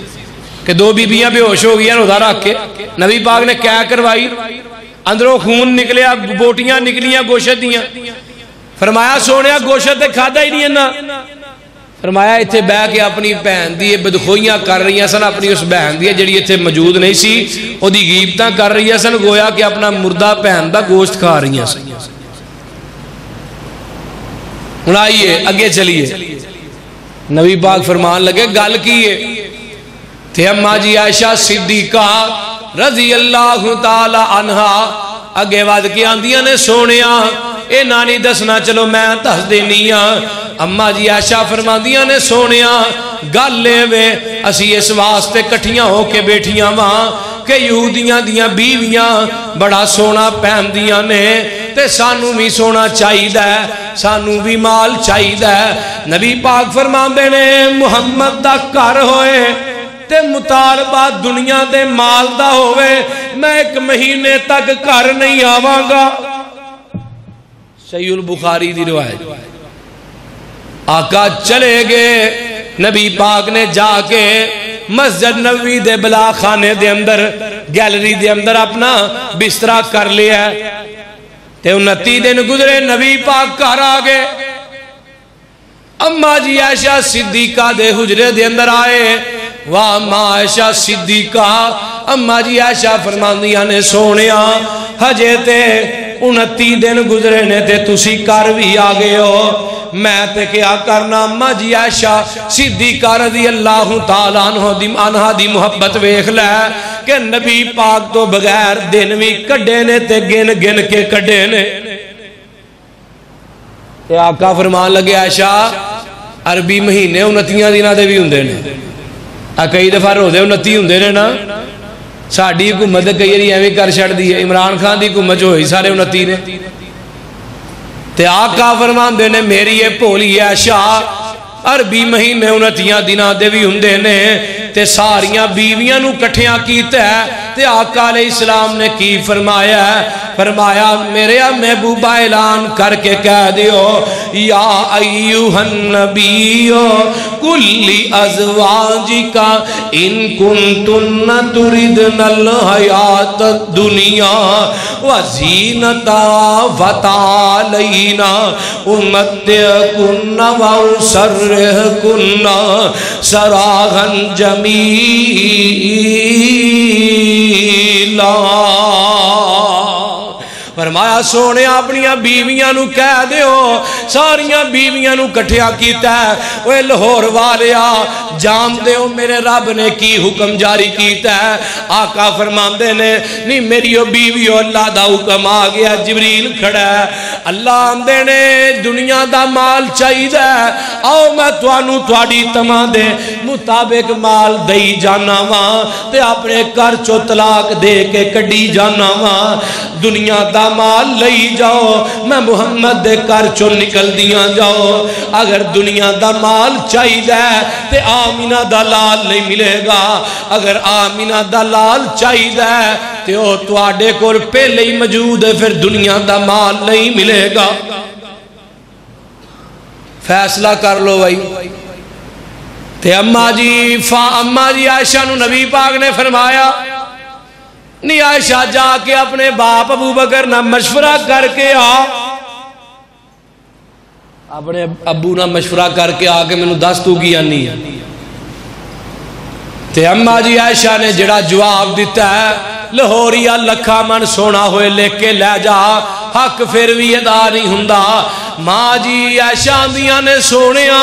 کہ 2 بیبیاں بے ہوش ہو گیا روزہ رکھ کے نبی پاک نے کیا کروائی اندروں خون نکلیا بوٹیاں نکلیاں گوشت دیاں فرمایا سونیا گوشت تے کھادا ہی نہیں ہے نا فرمایا ایتھے بہ کے اپنی بہن دی بدخوئیاں کر رہی سن اپنی اس بہن دی جڑی ایتھے موجود نہیں سی او دی غیبتاں کر رہی سن گویا کہ اپنا مردہ بہن دا گوشت کھا رہی سن ہن آئیے اگے چلیے نبی پاک فرمان لگے گل کیے تھے اماں جی عائشہ صدیقہ رضی اللہ تعالی عنہا اگے واد کے آندیاں نے سونیا اے نانی دسنا چلو میں دس دینیاں اماں جی عائشہ فرماندیاں نے سونیا گل لے وے اسی اس واسطے کٹھیاں ہو کے بیٹھیاں وہاں کہ یہودیاں دیاں بیویاں بڑا سونا پہن دیاں نے تے سانو بھی سونا چاہی دا ہے سانو بھی مال چاہی دا ہے نبی پاک فرماندے نے محمد دا گھر ہوئے تے مطالبہ دنیا دے مال دا ہوئے میں 1 مہینے تک گھر نہیں آواں گا صحیح البخاری دی روایت آقا چلے گئے نبی پاک نے جا کے مسجد نبوی دے بلا خانے دے اندر گیلری دے اندر اپنا بسترا کر لیا تے 29 دن گزرے نبی پاک گھر آگے اماں جی عائشہ صدیقہ دے حجرے دے اندر آئے واہ اماں عائشہ صدیقہ اماں جی عائشہ فرماندیاں نے سونیا ہجے تے 29 دن گزرے نے تے تسی کر بھی آگے ہو میں تے کیا کرنا اماں جی عائشہ صدیقہ رضی اللہ تعالیٰ عنہ دی محبت ویکھ لے کہ نبی پاک تو بغیر دن بھی کڈے نے تے گن گن کے کڈے نے تے آقا فرمان لگے عائشہ عربی مہینے 29 دنوں دے بھی ہوندے نے کئی دفعہ روزے 29 ہوندے نے نا ساڈی حکومت کئی واری ایویں کر چھڑدی ہے عمران خان دی حکومت ہوئی سارے 29 نے تے آقا فرماندے نے میری یہ بھولی عائشہ عربی مہینے 29 دنوں دے بھی ہوندے نے تے ساریاں بیویاں نو کٹھیاں کیتا ہے تے آقا علیہ السلام نے کی فرمایا ہے فرمایا میرے محبوبہ اعلان کر کے کہہ دیو یا ایوہ النبی کلی ازواجکا ان کنتن تردن الحیات الدنیا وزینتا فتعالینا امتعکن وانسرحکن سراغا جمیلا فرمایا سونے اپنیاں بیویاں نو کہہ دیو ساریاں بیویاں نو کٹھیا کیتا ہے اوے لاہور والیا جان دیو میرے رب نے کی حکم جاری کیتا ہے آقا فرماندے نے نہیں میری بیویو اللہ دا حکم آ گیا جبریل کھڑا ہے اللہ آندے نے دنیا دا مال چاہی دا آؤ میں توانو تواڈی تماں دے مطابق مال دئی جانا وا تے اپنے گھر چو طلاق دے کے کڈی جانا وا دنیا دا مال لئی جاؤ میں محمد دے گھر چو نکل دیاں جاؤ اگر دنیا دا مال چاہیے تے آمینہ دا لال نہیں ملے گا اگر آمینہ دا لال چاہیے تے او تواڈے کول پہلے ہی موجود ہے پھر دنیا دا مال نہیں ملے گا فیصلہ کر لو بھائی تے اماں جی عائشہ نو نبی پاک نے فرمایا نہیں عائشہ جا کے اپنے باپ ابو بکر نہ مشورہ کر کے اپنے ابو نہ مشورہ کر کے آ کے مینوں دس تو کی آنی ہے تے اماں جی عائشہ نے جڑا جواب دیتا ہے لاہوریا لکھا من سونا ہوئے لے کے لے جا حق پھر بھی ادا نہیں ہوندا ماں جی عائشہ آندیاں نے سونیا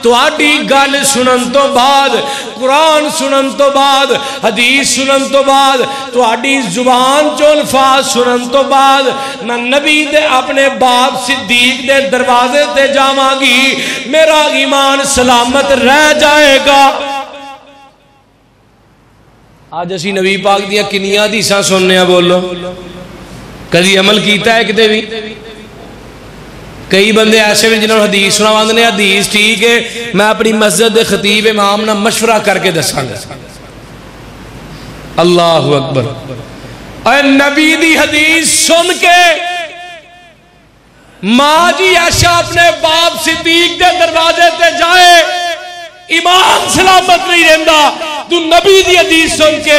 تواڈی گل سنن تو بعد قرآن سنن تو بعد حدیث سنن تو بعد تواڈی زبان چو الفاظ سنن تو بعد میں نبی دے اپنے باپ صدیق دے دروازے تے جاواں گی میرا ایمان سلامت رہ جائے گا آج اسی نبی پاک دیا کنیاں حدیثاں سننے ہیں بولو کدی عمل کیتا ہے کدے بھی کئی بندے ایسے بھی جنہوں حدیث سنا واندنے حدیث ٹھیک ہے میں اپنی مسجد خطیب امام نہ مشورہ کر کے دساں گا اللہ اکبر اے نبی دی حدیث سن کے ماں جی عائشہ اپنے باپ صدیق دے دروازے تے جائے ایمان سلامت نہیں رہندا تو نبی دی حدیث سن کے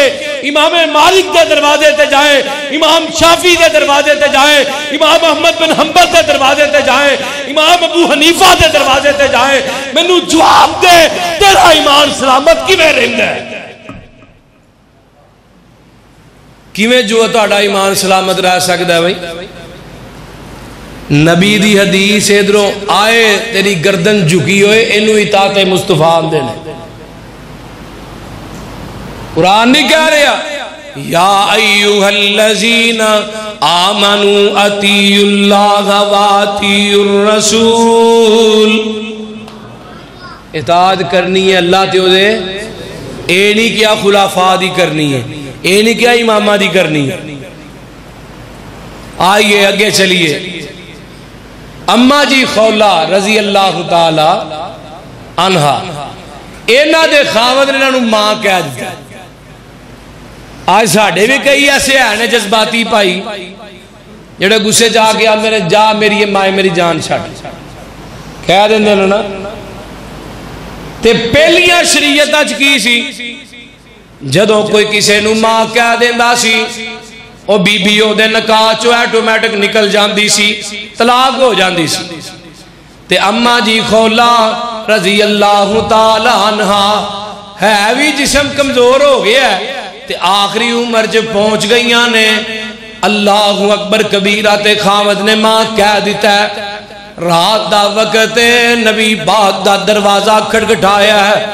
امام مالک دے دروازے تے جائے امام شافعی دے دروازے تے جائے امام احمد بن حنبل دے دروازے تے جائے امام ابو حنیفہ دے دروازے تے جائے مینوں جواب دے تیرا ایمان سلامت کیویں رہندا ہے کیویں جو تہاڈا ایمان سلامت رہ سکدا ہے بھائی نبی دی حدیث ادھروں آئے تیری گردن جھکی ہوئے اینو اطاعت مصطفیٰ آندے نے قرآن نہیں کہہ رہا یا ایوہ الذین آمنوا اطیعوا اللہ واطیعوا الرسول اطاعت کرنی ہے اللہ تے دے اے نہیں کیا خلافہ دی کرنی ہے اے نہیں کیا امامہ دی کرنی ہے آئیے اگے چلیے اماں جی خولہ رضی اللہ تعالی عنہا اینا دے خاوند نے انہوں ماں کہہ دیا آج ساڑھے بھی کئی ایسے ہیں جذباتی پائی جڑے گسے جا کے میرے جا میری مائے میری جان چھاڑ کہہ دیں دے نا تے پہلیاں شریعت اج کی سی جدوں کوئی کسے نو ماں کہہ دیندہ سی او بی بی او دے نکاح چو ایٹومیٹک نکل جاندی سی طلاق ہو جاندی سی تے اماں جی خولہ رضی اللہ تعالی عنہ ہے بھی جسم کمزور ہو گیا ہے تے آخری عمر جب پہنچ گئیاں نے اللہ اکبر کبیرہ تے خامد نے ماں کہہ دیتا ہے رات دا وقت نبی پاک دا دروازہ کھٹکھٹایا ہے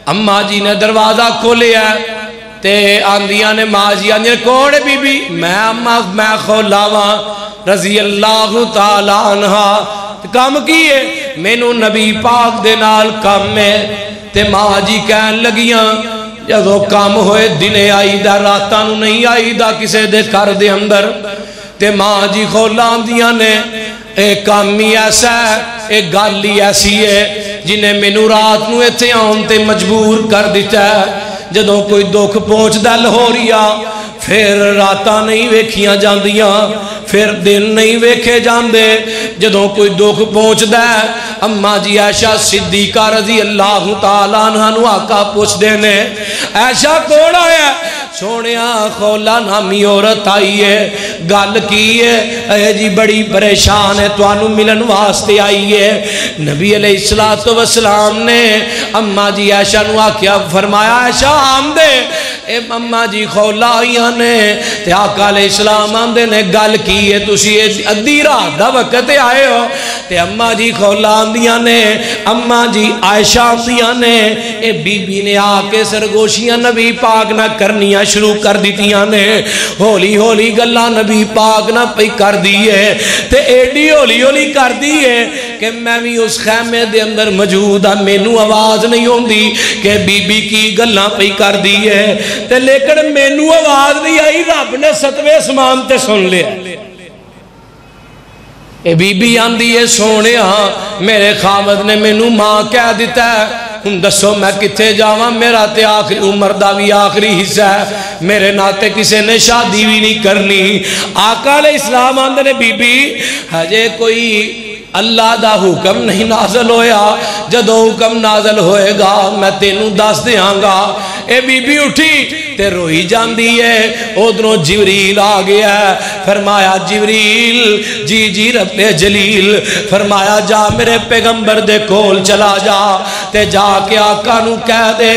اماں جی نے دروازہ کھولیا ہے تے آندیاں نے ماں جی آندیاں نے کون بی بی میں اماں میں خولاواں رضی اللہ تعالی عنہ کام کیے مینوں نبی پاک دے نال کام میں تے ماں جی کہن لگیاں جدو کام ہوئے دنے آئی دا راتانو نہیں آئی دا کسے دے کر دے اندر تے ماں جی خولان دیا نے ایک کامی ایسا ہے ایک گالی ایسی ہے جنہیں مینو رات نو ایتھے آن تے مجبور کر دیتا ہے جدو کوئی دکھ پہنچ دل ہو رہا پھر راتاں نہیں ویکھیاں جاندیاں پھر دن نہیں ویکھے جاندے جدوں کوئی دکھ پہنچ دے اماں جی عائشہ صدیقہ رضی اللہ تعالیٰ عنہ نو آقا پوچھ دینے عائشہ کون آیا سونیا خولا نامی عورت آئی ہے گل کی ہے اے جی بڑی پریشان ہے توانو ملن واسطے آئی ہے نبی علیہ السلام نے اماں جی عائشہ نو آکیا فرمایا عائشہ آمدے اے اماں جی خولا آئیاں نے تے آقا علیہ السلام آمدے نے گل کی ہے تسی ادھی رات دا وقت آئے ہو تے اماں جی خولا آمدیاں نے اماں جی عائشہ آمدیاں نے اے بی بی نے آکے سرگوشیاں نبی پاک نہ کرنیاں شروع کر دیتیاں نے ہولی ہولی گلہ نبی پاک نہ پئی کر دیئے تے ایڈی ہولی ہولی کر دیئے کہ میں بھی اس خیمے دے اندر موجود ہاں، مینوں آواز نہیں ہوندی کہ بی بی کی گلاں پئی کر دی ہے تے لیکن مینوں آواز نہیں آئی، رب نے 7ویں اسمان تے سن لیا۔ اے بی بی آندی ہے سونے ہاں میرے خاوند نے مینوں ماں کہہ دیتا ہے، دسو میں کتھے جاواں، میرا تے آخری عمر دا بھی آخری حصہ ہے، میرے ناتے کسے نے شادی بھی نہیں کرنی۔ آقا علیہ السلام آندے نے بی بی ہجے کوئی اللہ دا حکم نہیں نازل ہویا، جدو حکم نازل ہوئے گا میں تینوں دس دیاں گا۔ اے بی بی اٹھی تے روئی جاندی ہے، ادھروں جبریل آ گیا، فرمایا جبریل جی جی رب جلیل، فرمایا جا میرے پیغمبر دے کول چلا جا تے جا کے آقا نو کہہ دے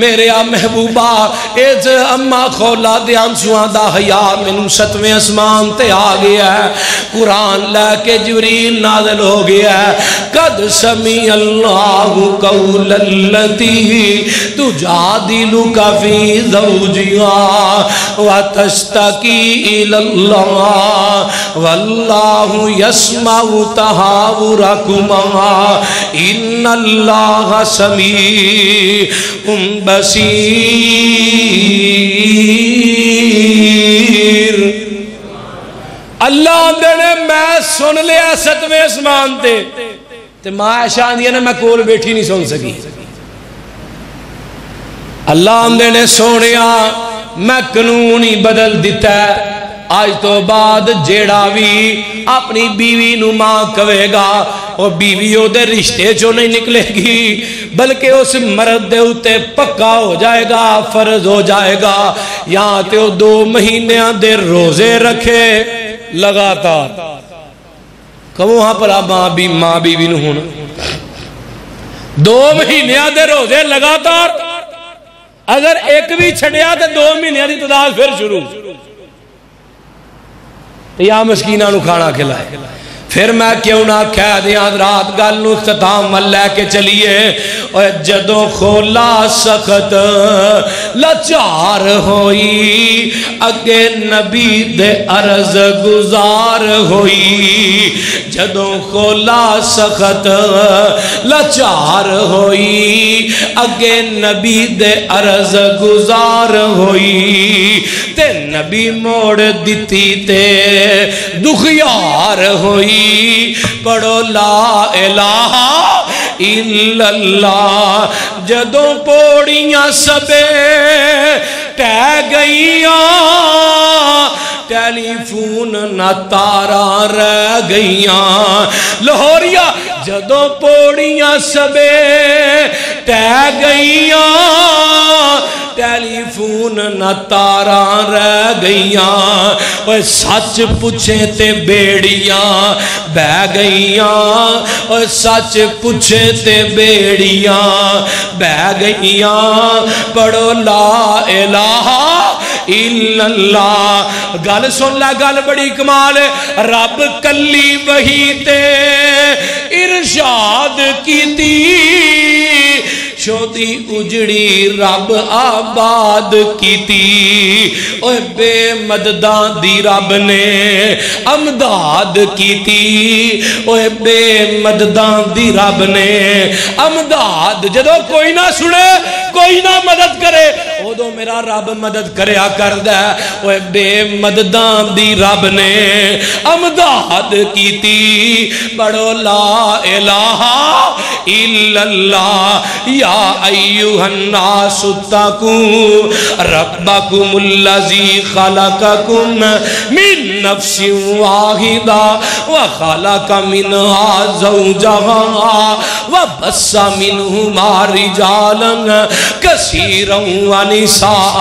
میرے محبوبہ اس اما خولا دے آنسواں دا حیا مینوں 7ویں اسمان تے آ گیا ہے۔ قرآن لے کے جبریل نازل ہو گیا ہے، قد سمیع اللہ قول التی تجادلک فی زوجہا وتشتکی الی اللہ واللہ یسمع تحاورکما ان اللہ سمیع بصیر۔ اللہ نے میں سن لیا 7ویں اسمان تے ماں عائشہ آندی ہے نا میں کول بیٹھی نہیں سن سکی۔ اللہ نے سونیا میں قانون ہی بدل دیتا ہے، آج تو بعد جیڑا بھی اپنی بیوی نو ماں کہے گا وہ بیوی او دے رشتے چوں نہیں نکلے گی بلکہ اس مرد دے اتے پکا ہو جائے گا، فرض ہو جائے گا۔ یہاں تے وہ 2 مہینیاں دے روزے رکھے لگاتار، کہو ہاں پر ماں بیوی نو ہونا 2 مہینیاں دے روزے لگاتار، اگر ایک بھی چھڑیا تو 2 مہینیاں دی تعداد پھر شروع، یا مسکینہ نو کھانا کھلائے۔ پھر میں کیوں نہ کہہ دیاں رات گل نو اختتام لے کے چلیے۔ اور جدوں خولا سخت لاچار ہوئی اگے نبی دے عرض گزار ہوئی، جدوں خولا سخت لاچار ہوئی اگے نبی دے عرض گزار ہوئی تے نبی موڑ دیتی تے دخیار ہوئی۔ پڑھو لا الہ الا اللہ، جدوں پوڑیاں سبے ٹہ گئیاں ٹیلی فون نہ تارا رہ گئیاں، لاہوریا جدوں پوڑیاں سبے ٹہ گئیاں ٹیلی فون نہ تارا رہ گئیاں، اوہ سچ پوچھے تے بیڑیاں بہ گئیاں، اوہ سچ پوچھے تے بیڑیاں بہ گئیاں۔ پڑھو لا الہ الا اللہ۔ گل سن لے، گل بڑی کمال ہے، رب کلی وحی تے ارشاد کیتی، شودی اجڑی رب آباد کیتی، اوہ بے مدداں دی رب نے امداد کیتی، اوہ بے مدداں دی رب نے امداد۔ جدو کوئی نہ سنے کوئی نہ مدد کرے ادو میرا رب مدد کریا کردہ، اوہ بے مدداں دی رب نے امداد کیتی۔ پڑھو لا الہ الا اللہ۔ یا ایوہ الناس اتقوا ربکم الذی خلقکم من نفس واحدہ وخلق منها زوجها وبث منہما رجالا کثیرا ونساء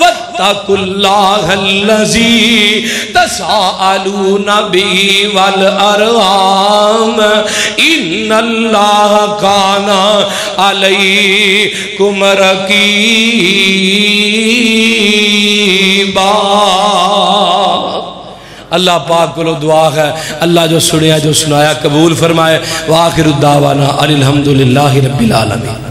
واتقوا اللہ الذی تساءلون به والارحام ان اللہ کان علیکم رقیبا۔ اللہ پاک کو دعا ہے اللہ جو سنیا جو سنایا قبول فرمائے۔ وآخر الدعوانا الحمدللہ رب العالمین۔